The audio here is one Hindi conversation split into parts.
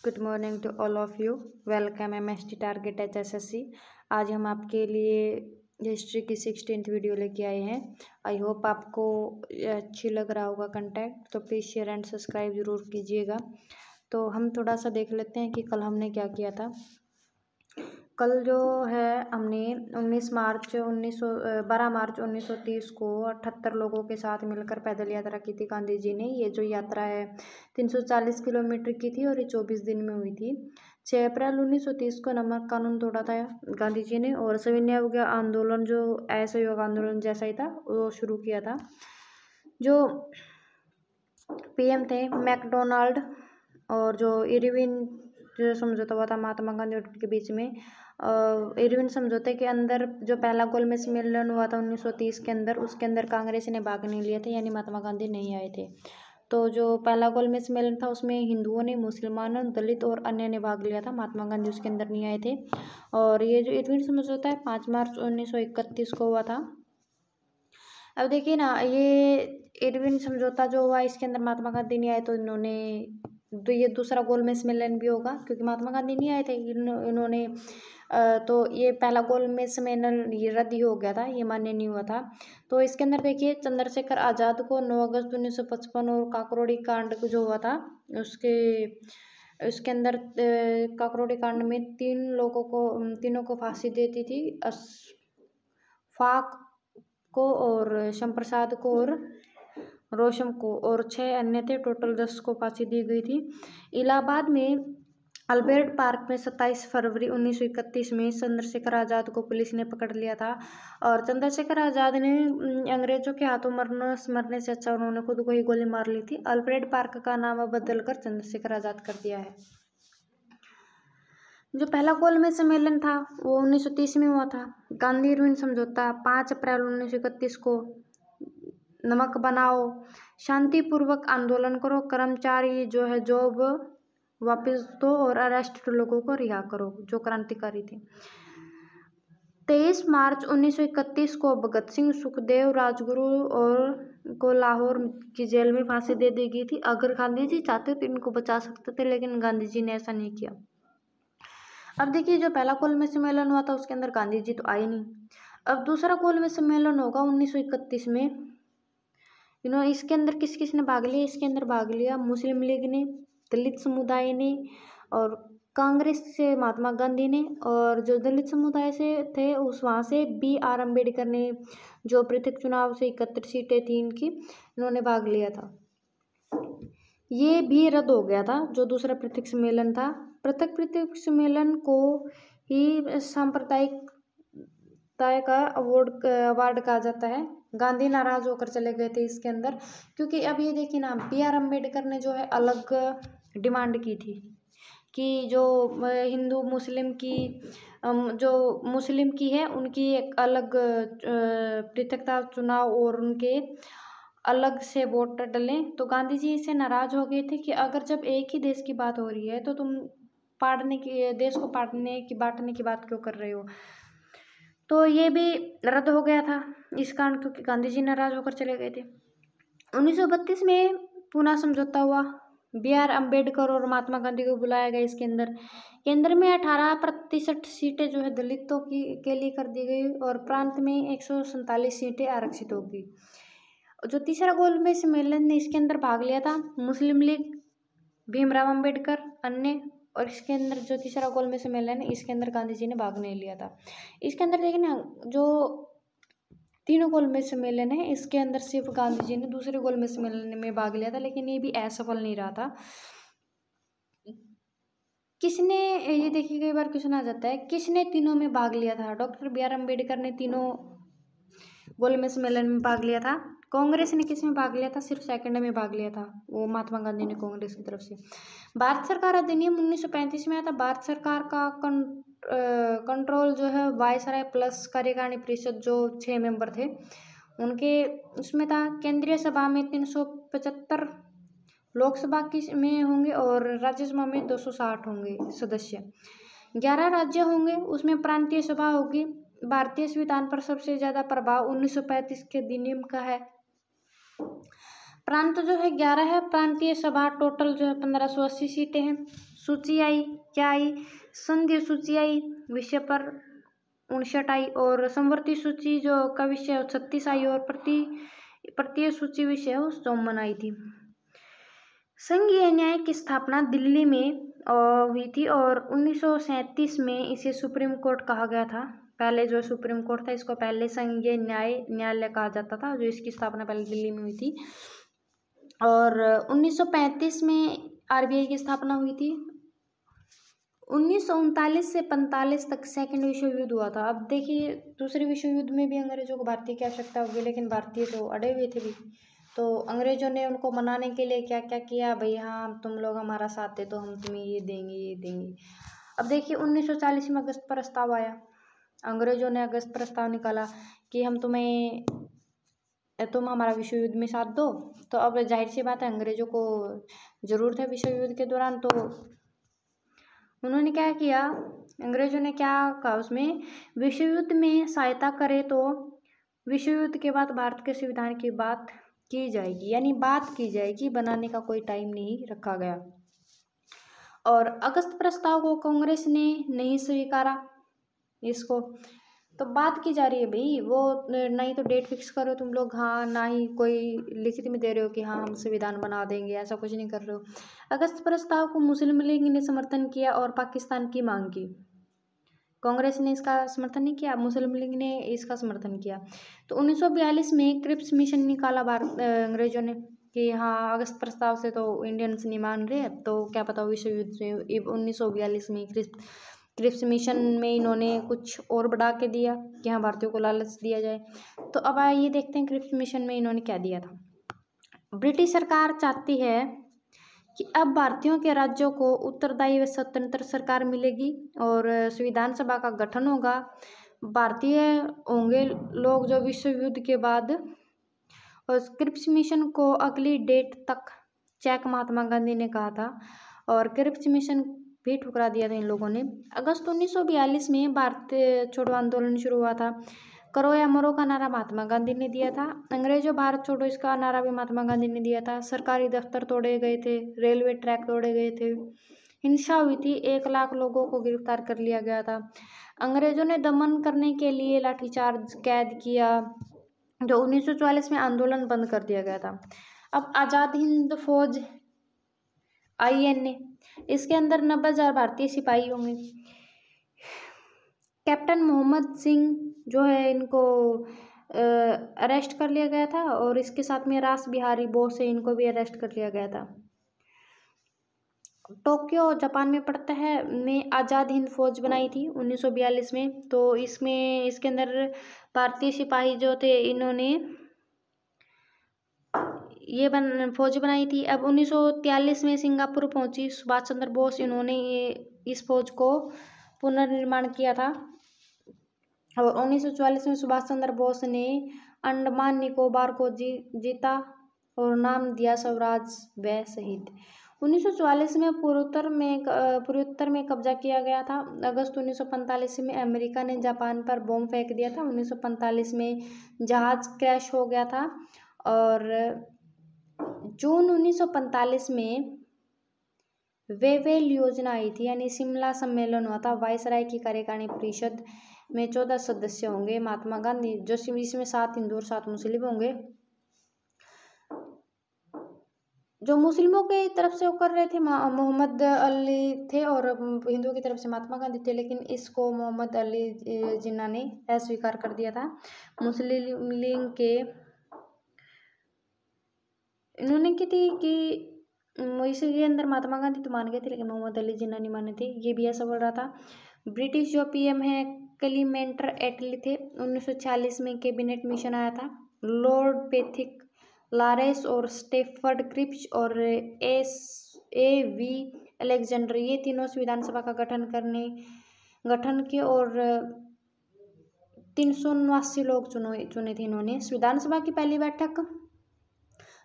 Good morning to all of you. Welcome MST target HSSC। आज हम आपके लिए हिस्ट्री की 16th वीडियो लेके आए हैं। आई होप आपको अच्छी लग रहा होगा कंटेंट, तो प्लीज़ शेयर एंड सब्सक्राइब ज़रूर कीजिएगा। तो हम थोड़ा सा देख लेते हैं कि कल हमने क्या किया था। कल जो है हमने 12 मार्च 1930 को 78 लोगों के साथ मिलकर पैदल यात्रा की थी गांधी जी ने। ये जो यात्रा है 340 किलोमीटर की थी और ये 24 दिन में हुई थी। 6 अप्रैल 1930 को नमक कानून तोड़ा था गांधी जी ने, और सविनय अवज्ञा आंदोलन जो असहयोग आंदोलन जैसा ही था वो शुरू किया था। जो PM थे मैकडोनाल्ड, और जो इरविन जो समझौता हुआ था महात्मा गांधी और के बीच में, इरविन समझौते के अंदर जो पहला गोलमेज सम्मेलन हुआ था 1930 के अंदर, उसके अंदर कांग्रेस ने भाग नहीं लिया था, यानी महात्मा गांधी नहीं आए थे। तो जो पहला गोलमेज सम्मेलन था उसमें हिंदुओं ने, मुसलमानों, दलित और अन्य ने भाग लिया था, महात्मा गांधी उसके अंदर नहीं आए थे। और ये जो इरविन समझौता है 5 मार्च 1931 को हुआ था। अब देखिए ना, ये इरविन समझौता जो हुआ इसके अंदर महात्मा गांधी नहीं आए, तो ये दूसरा गोलमेज सम्मेलन भी होगा क्योंकि महात्मा गांधी नहीं आए थे। इन्होंने तो ये पहला गोलमेज सम्मेलन ये रद्द ही हो गया था, ये मान्य नहीं हुआ था। तो इसके अंदर देखिए चंद्रशेखर आज़ाद को 9 अगस्त 1955 और काकरोड़ी कांड जो हुआ था उसके अंदर काकरोड़ी कांड में तीनों को फांसी देती थी। अशफाक को और श्यामप्रसाद को और रोशम को, और 6 अन्य थे। टोटल 10 को फांसी दी गई थी। इलाहाबाद में अल्बर्ट पार्क में 27 फरवरी 1931 में चंद्रशेखर आज़ाद को पुलिस ने पकड़ लिया था, और चंद्रशेखर आज़ाद ने अंग्रेजों के हाथों मरने से अच्छा उन्होंने खुद को ही गोली मार ली थी। अल्बर्ट पार्क का नाम बदल कर चंद्रशेखर आज़ाद कर दिया है। जो पहला गोलमेज सम्मेलन था वो 1930 में हुआ था। गांधी इरविन समझौता 5 अप्रैल 1931 को। नमक बनाओ, शांतिपूर्वक आंदोलन करो, कर्मचारी जो है जॉब वापस दो और अरेस्ट लोगों को रिहा करो जो क्रांतिकारी थे। 23 मार्च 1931 को भगत सिंह, सुखदेव, राजगुरु और को लाहौर की जेल में फांसी दे दी गई थी। अगर गांधी जी चाहते तो इनको बचा सकते थे, लेकिन गांधी जी ने ऐसा नहीं किया। अब देखिए, जो पहला गोलमेज सम्मेलन हुआ था उसके अंदर गांधी जी तो आए नहीं। अब दूसरा गोलमेज सम्मेलन होगा 1931 में। इसके अंदर किस किस ने भाग लिया? इसके अंदर भाग लिया मुस्लिम लीग ने, दलित समुदाय ने, और कांग्रेस से महात्मा गांधी ने, और जो दलित समुदाय से थे वहाँ से BR अम्बेडकर ने, जो पृथक चुनाव से 31 सीटें थी इन्होंने भाग लिया था। ये भी रद्द हो गया था जो दूसरा पृथक सम्मेलन था। पृथक सम्मेलन को ही सांप्रदायिकता का अवार्ड कहा जाता है। गांधी नाराज होकर चले गए थे इसके अंदर, क्योंकि अब ये देखिए ना, BR अम्बेडकर ने जो है अलग डिमांड की थी कि जो हिंदू मुस्लिम की जो मुस्लिम की है उनकी एक अलग पृथकता चुनाव और उनके अलग से वोट डलें। तो गांधी जी इससे नाराज हो गए थे कि अगर जब एक ही देश की बात हो रही है तो तुम देश को बांटने की बात क्यों कर रहे हो। तो ये भी रद्द हो गया था इस कारण, क्योंकि गांधी जी नाराज होकर चले गए थे। 1932 में पुनः समझौता हुआ। BR अम्बेडकर और महात्मा गांधी को बुलाया गया। इसके अंदर केंद्र में 18% सीटें जो है दलितों के लिए कर दी गई, और प्रांत में 147 सीटें आरक्षित होगी। जो तीसरा गोलमेज सम्मेलन ने इसके अंदर भाग लिया था मुस्लिम लीग, भीमराव अम्बेडकर, अन्य, और इसके अंदर जो तीसरा गोलमेज सम्मेलन है इसके अंदर गांधी जी ने भाग नहीं लिया था। इसके अंदर देखिए ना, जो तीनों गोलमेज सम्मेलन है इसके अंदर सिर्फ गांधी जी ने दूसरे गोलमेज सम्मेलन में भाग लिया था, लेकिन ये भी असफल नहीं रहा था। किसने, ये देखिए कई बार क्वेश्चन आ जाता है, किसने तीनों में भाग लिया था? डॉक्टर BR अम्बेडकर ने तीनों गोलमेज सम्मेलन में भाग लिया था। कांग्रेस ने किस में भाग लिया था? सिर्फ सेकंड में भाग लिया था, वो महात्मा गांधी ने कांग्रेस की तरफ से। भारत सरकार अधिनियम 1935 में आया था। भारत सरकार का कंट्रोल जो है वायसराय प्लस कार्यकारिणी परिषद जो 6 मेंबर थे उनके उसमें था। केंद्रीय सभा में 375 लोकसभा में होंगे और राज्यसभा में 260 होंगे सदस्य। 11 राज्य होंगे, उसमें प्रांतीय सभा होगी। भारतीय संविधान पर सबसे ज्यादा प्रभाव 1935 के अधिनियम का है। प्रांत जो है 11 है। प्रांतीय सभा टोटल जो है 1580 सीटें हैं। सूची आई, क्या आई, संघीय सूची आई, विषय पर 59 आई, और समवर्ती सूची जो का विषय 36 आई, और प्रत्यय सूची विषय 54 आई थी। संघीय न्याय की स्थापना दिल्ली में हुई थी, और 1937 में इसे सुप्रीम कोर्ट कहा गया था। पहले जो सुप्रीम कोर्ट था इसको पहले संघीय न्यायालय कहा जाता था, जो इसकी स्थापना पहले दिल्ली में हुई थी। और 1935 में आरबीआई की स्थापना हुई थी। 1939 से 45 तक सेकेंड विश्व युद्ध हुआ था। अब देखिए, दूसरे विश्व युद्ध में भी अंग्रेजों को भारतीय की आवश्यकता होगी, लेकिन भारतीय तो अड़े हुए थे भी। तो अंग्रेजों ने उनको मनाने के लिए क्या क्या किया, भाई हाँ तुम लोग हमारा साथ दे तो हम तुम्हें ये देंगे ये देंगे। अब देखिए 1940 में अगस्त प्रस्ताव आया। अंग्रेजों ने अगस्त प्रस्ताव निकाला कि तुम हमारा विश्व युद्ध में साथ दो। तो अब जाहिर सी बात है अंग्रेजों को जरूरत है विश्व युद्ध के दौरान, तो उन्होंने क्या किया, अंग्रेजों ने क्या कहा उसमें, विश्व युद्ध में सहायता करे तो विश्व युद्ध के बाद भारत के संविधान की बात की जाएगी, यानी बात की जाएगी, बनाने का कोई टाइम नहीं रखा गया। और अगस्त प्रस्ताव को कांग्रेस ने नहीं स्वीकारा इसको, तो बात की जा रही है भाई, वो नहीं तो डेट फिक्स करो तुम लोग, हाँ ना ही कोई लिखित में दे रहे हो कि हाँ हम संविधान बना देंगे, ऐसा कुछ नहीं कर रहे हो। अगस्त प्रस्ताव को मुस्लिम लीग ने समर्थन किया और पाकिस्तान की मांग की। कांग्रेस ने इसका समर्थन नहीं किया, मुस्लिम लीग ने इसका समर्थन किया। तो 1942 में क्रिप्स मिशन निकाला अंग्रेजों ने कि हाँ अगस्त प्रस्ताव से तो इंडियंस नहीं मान रहे, तो क्या पता विश्व युद्ध में 1942 में क्रिप्स मिशन में इन्होंने कुछ और बढ़ा के दिया कि हाँ भारतीयों को लालच दिया जाए। तो अब आइए देखते हैं क्रिप्स मिशन में इन्होंने क्या दिया था। ब्रिटिश सरकार चाहती है कि अब भारतीयों के राज्यों को उत्तरदायी व स्वतंत्र सरकार मिलेगी और संविधान सभा का गठन होगा। भारतीय होंगे लोग जो विश्व युद्ध के बाद। और क्रिप्स मिशन को अगली डेट तक चेक महात्मा गांधी ने कहा था, और क्रिप्स मिशन भी ठुकरा दिया था इन लोगों ने। अगस्त 1942 में भारतीय छोड़ो आंदोलन शुरू हुआ था। करो या मरो का नारा महात्मा गांधी ने दिया था। अंग्रेजों भारत छोड़ो इसका नारा भी महात्मा गांधी ने दिया था। सरकारी दफ्तर तोड़े गए थे, रेलवे ट्रैक तोड़े गए थे, हिंसा हुई थी, 1 लाख लोगों को गिरफ्तार कर लिया गया था। अंग्रेजों ने दमन करने के लिए लाठीचार्ज कैद किया, जो 1944 में आंदोलन बंद कर दिया गया था। अब आज़ाद हिंद फौज INA, इसके अंदर 90,000 भारतीय सिपाही होंगे। कैप्टन मोहम्मद सिंह जो है इनको अरेस्ट कर लिया गया था, और इसके साथ में रास बिहारी बोस है, इनको भी अरेस्ट कर लिया गया था। टोक्यो जापान में पड़ता है में आज़ाद हिंद फौज बनाई थी 1942 में। तो इसके अंदर भारतीय सिपाही जो थे इन्होंने ये फौज बनाई थी। अब 1943 में सिंगापुर पहुंची सुभाष चंद्र बोस, इन्होंने इस फौज को पुनर्निर्माण किया था। और 1944 में सुभाष चंद्र बोस ने अंडमान निकोबार को जीता और नाम दिया स्वराज व शहीद। 1944 में पूर्वोत्तर में कब्जा किया गया था। अगस्त 1945 में अमेरिका ने जापान पर बम फेंक दिया था। 1945 में जहाज क्रैश हो गया था, और जून 1945 में वेवेल योजना आई थी, यानी शिमला सम्मेलन हुआ था। वायसराय की कार्यकारिणी परिषद में 14 सदस्य होंगे महात्मा गांधी, जो इसमें 7 हिंदू और 7 मुस्लिम होंगे। जो मुस्लिमों की तरफ से वो कर रहे थे मोहम्मद अली थे, और हिंदुओं की तरफ से महात्मा गांधी थे, लेकिन इसको मोहम्मद अली जिन्ना ने अस्वीकार कर दिया था। मुस्लिम लीग के इन्होंने की थी कि इसके अंदर महात्मा गांधी तो मान गए थे, लेकिन मोहम्मद अली जिन्ना नहीं माने थे, ये भी ऐसा बोल रहा था। ब्रिटिश जो PM है क्लीमेंटर एटली थे। 1946 में कैबिनेट मिशन आया था। लॉर्ड पैथिक लॉरेंस और स्टेफर्ड क्रिप्स और AV अलेक्जेंडर, ये तीनों संविधान सभा का गठन के और 379 लोग चुने थे इन्होंने। संविधान सभा की पहली बैठक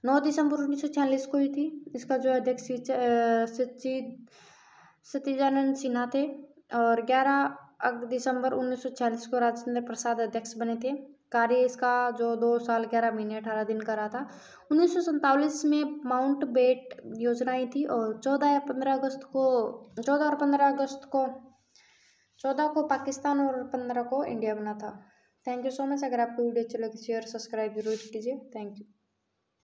9 दिसंबर 1946 को हुई थी। इसका जो अध्यक्ष सच्चिदानंद सिन्हा थे, और 11 दिसंबर 1946 को राजेंद्र प्रसाद अध्यक्ष बने थे। कार्य इसका जो 2 साल 11 महीने 18 दिन का रहा था। 1947 में माउंट बेट योजना आई थी और 14 और 15 अगस्त को 14 को पाकिस्तान और 15 को इंडिया बना था। Thank you so much. अगर आपको वीडियो अच्छी लगे शेयर सब्सक्राइब जरूर कीजिए। Thank you.